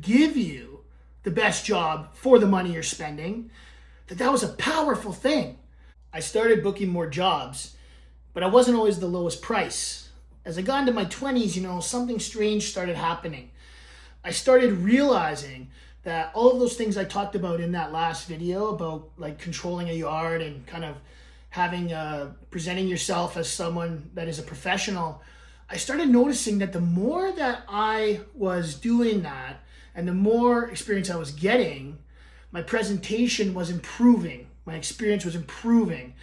give you the best job for the money you're spending, that was a powerful thing. I started booking more jobs, but I wasn't always the lowest price. As I got into my 20s, something strange started happening. I started realizing that all of those things I talked about in that last video about like controlling a yard and kind of having presenting yourself as someone that is a professional, I started noticing that the more that I was doing that and the more experience I was getting, my presentation was improving, my experience was improving.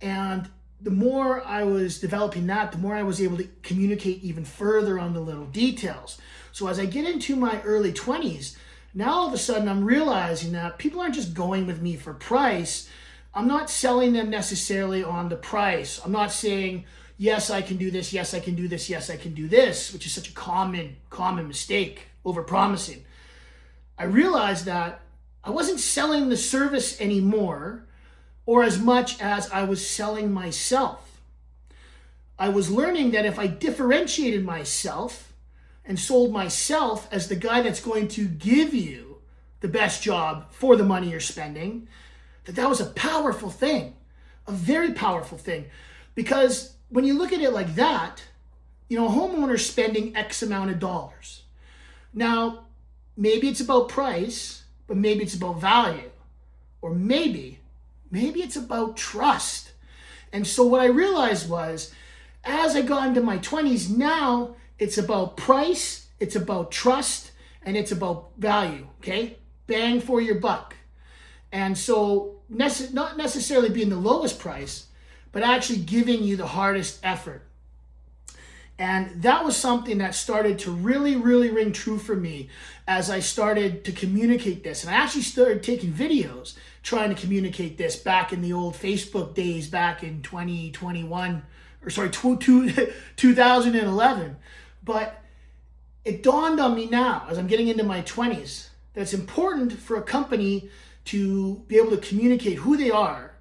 And the more I was developing that, the more I was able to communicate even further on the little details. So as I get into my early 20s, now all of a sudden I'm realizing that people aren't just going with me for price. I'm not selling them necessarily on the price. I'm not saying, yes, I can do this, yes, I can do this, yes, I can do this, which is such a common mistake, overpromising. I realized that I wasn't selling the service anymore or as much as I was selling myself. I was learning that if I differentiated myself and sold myself as the guy that's going to give you the best job for the money you're spending, that was a powerful thing, a very powerful thing. Because when you look at it like that, a homeowner's spending X amount of dollars. Now, maybe it's about price, but maybe it's about value. Or maybe it's about trust. And so what I realized was, as I got into my 20s, now it's about price, it's about trust, and it's about value, okay? Bang for your buck. And so not necessarily being the lowest price, but actually giving you the hardest effort. And that was something that started to really, really ring true for me as I started to communicate this. And I actually started taking videos trying to communicate this back in the old Facebook days back in 2011. But it dawned on me now as I'm getting into my 20s that it's important for a company to be able to communicate who they are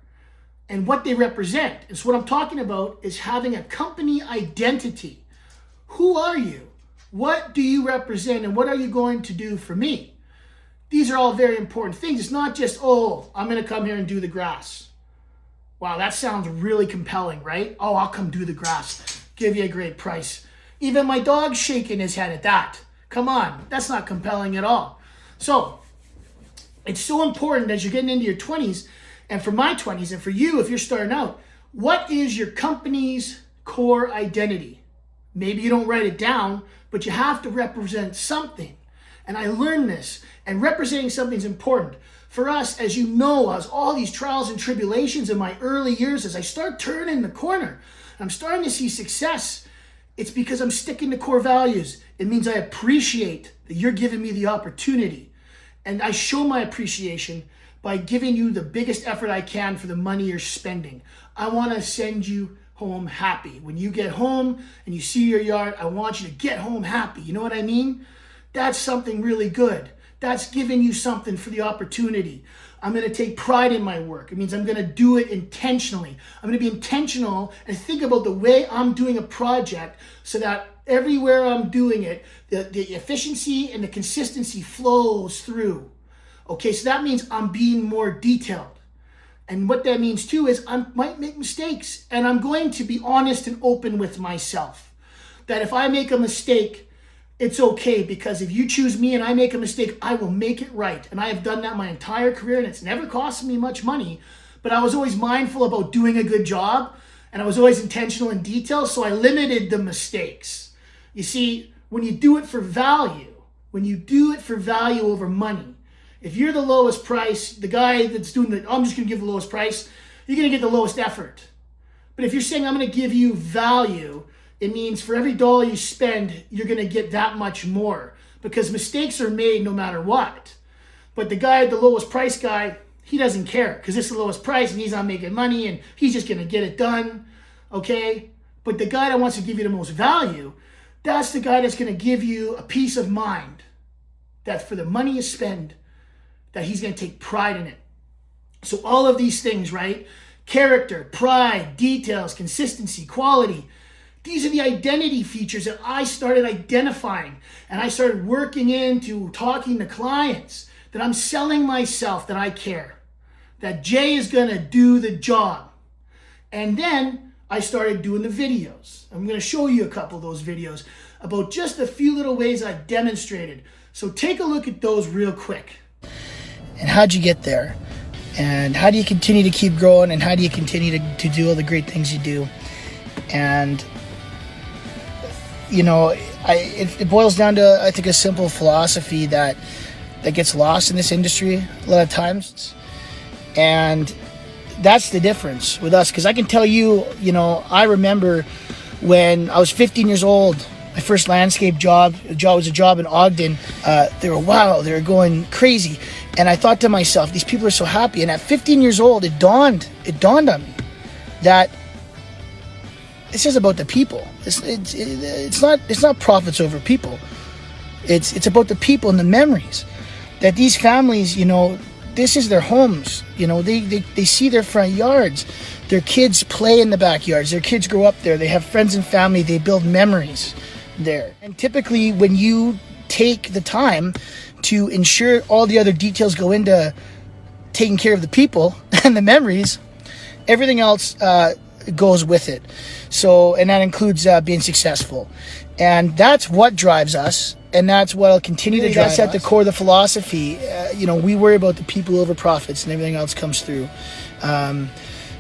and what they represent. And so what I'm talking about is having a company identity. Who are you? What do you represent? And what are you going to do for me? These are all very important things. It's not just, I'm going to come here and do the grass. Wow, that sounds really compelling, right? Oh, I'll come do the grass. Give you a great price. Even my dog's shaking his head at that. Come on, that's not compelling at all. So it's so important as you're getting into your 20s, and for my 20s, and for you if you're starting out, what is your company's core identity? Maybe you don't write it down, but you have to represent something. And I learned this, and representing something is important. For us, as you know, as all these trials and tribulations in my early years, as I start turning the corner, I'm starting to see success. It's because I'm sticking to core values. It means I appreciate that you're giving me the opportunity. And I show my appreciation by giving you the biggest effort I can for the money you're spending. I want to send you home happy. When you get home and you see your yard, I want you to get home happy. You know what I mean? That's something really good. That's giving you something for the opportunity. I'm going to take pride in my work. It means I'm going to do it intentionally. I'm going to be intentional and think about the way I'm doing a project so that everywhere I'm doing it, the efficiency and the consistency flows through. Okay, so that means I'm being more detailed. And what that means too is I might make mistakes, and I'm going to be honest and open with myself. That if I make a mistake, it's okay, because if you choose me and I make a mistake, I will make it right. And I have done that my entire career, and it's never cost me much money, but I was always mindful about doing a good job, and I was always intentional in detail, so I limited the mistakes. You see, when you do it for value over money, if you're the lowest price, the guy that's doing I'm just going to give the lowest price, you're going to get the lowest effort. But if you're saying I'm going to give you value, it means for every dollar you spend, you're going to get that much more, because mistakes are made no matter what. But the guy, the lowest price guy, he doesn't care because it's the lowest price and he's not making money and he's just going to get it done, okay? But the guy that wants to give you the most value, that's the guy that's going to give you a peace of mind that for the money you spend, that he's going to take pride in it. So all of these things, right? Character, pride, details, consistency, quality. These are the identity features that I started identifying, and I started working into talking to clients that I'm selling myself, that I care, that Jay is going to do the job. And then I started doing the videos. I'm going to show you a couple of those videos about just a few little ways I demonstrated. So take a look at those real quick. And how'd you get there? And how do you continue to keep growing? And how do you continue to do all the great things you do? And, you know, it boils down to, I think, a simple philosophy that gets lost in this industry a lot of times. And that's the difference with us. Because I can tell you, you know, I remember when I was 15 years old, my first landscape job was a job in Ogden. They were going crazy. And I thought to myself, these people are so happy. And at 15 years old, it dawned on me that it's just about the people. It's not profits over people. It's about the people and the memories. That these families, you know, this is their homes. You know, they see their front yards. Their kids play in the backyards. Their kids grow up there. They have friends and family. They build memories there. And typically when you take the time to ensure all the other details go into taking care of the people and the memories, everything else goes with it. So, and that includes being successful. And that's what drives us. And that's what will continue to drive us. That's at the core of the philosophy. You know, we worry about the people over profits, and everything else comes through.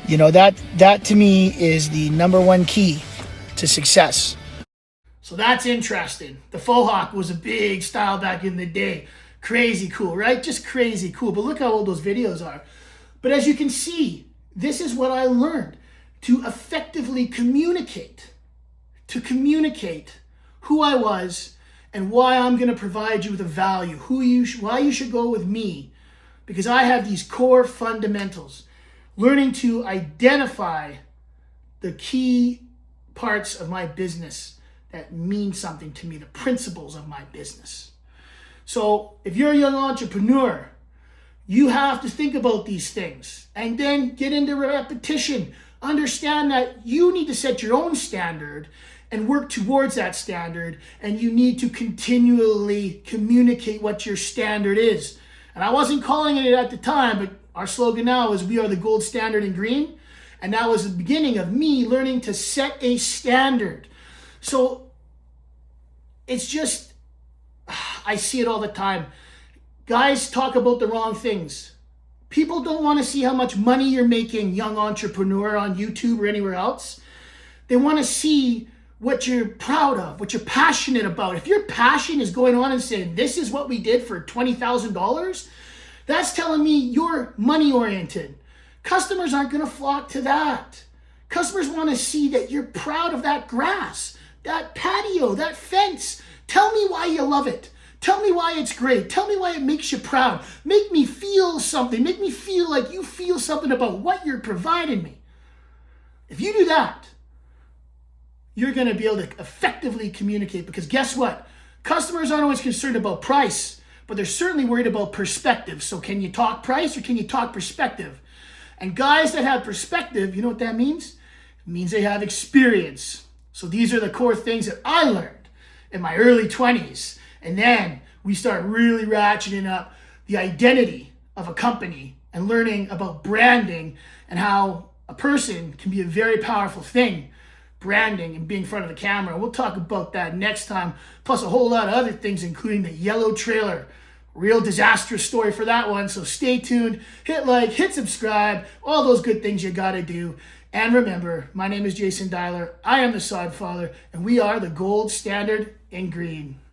You know, that to me is the number one key to success. So that's interesting. The faux hawk was a big style back in the day. Crazy cool, right? Just crazy cool. But look how old those videos are. But as you can see, this is what I learned: to effectively communicate, who I was and why I'm going to provide you with a value, why you should go with me, because I have these core fundamentals. Learning to identify the key parts of my business that mean something to me, the principles of my business. So if you're a young entrepreneur, you have to think about these things and then get into repetition. Understand that you need to set your own standard and work towards that standard, and you need to continually communicate what your standard is. And I wasn't calling it at the time, but our slogan now is "We are the gold standard in green." And that was the beginning of me learning to set a standard. So it's just, I see it all the time. Guys talk about the wrong things. People don't want to see how much money you're making, young entrepreneur, on YouTube or anywhere else. They want to see what you're proud of, what you're passionate about. If your passion is going on and saying, "This is what we did for $20,000, that's telling me you're money oriented. Customers aren't going to flock to that. Customers want to see that you're proud of that grass, that patio, that fence. Tell me why you love it. Tell me why it's great. Tell me why it makes you proud. Make me feel something. Make me feel like you feel something about what you're providing me." If you do that, you're going to be able to effectively communicate, because guess what? Customers aren't always concerned about price, but they're certainly worried about perspective. So can you talk price or can you talk perspective? And guys that have perspective, you know what that means? It means they have experience. So these are the core things that I learned in my early 20s. And then we start really ratcheting up the identity of a company and learning about branding and how a person can be a very powerful thing. Branding and being in front of the camera. We'll talk about that next time, plus a whole lot of other things, including the yellow trailer. Real disastrous story for that one. So stay tuned, hit like, hit subscribe, all those good things you gotta do. And remember, my name is Jason Dyler. I am the Sodfather, and we are the gold standard in green.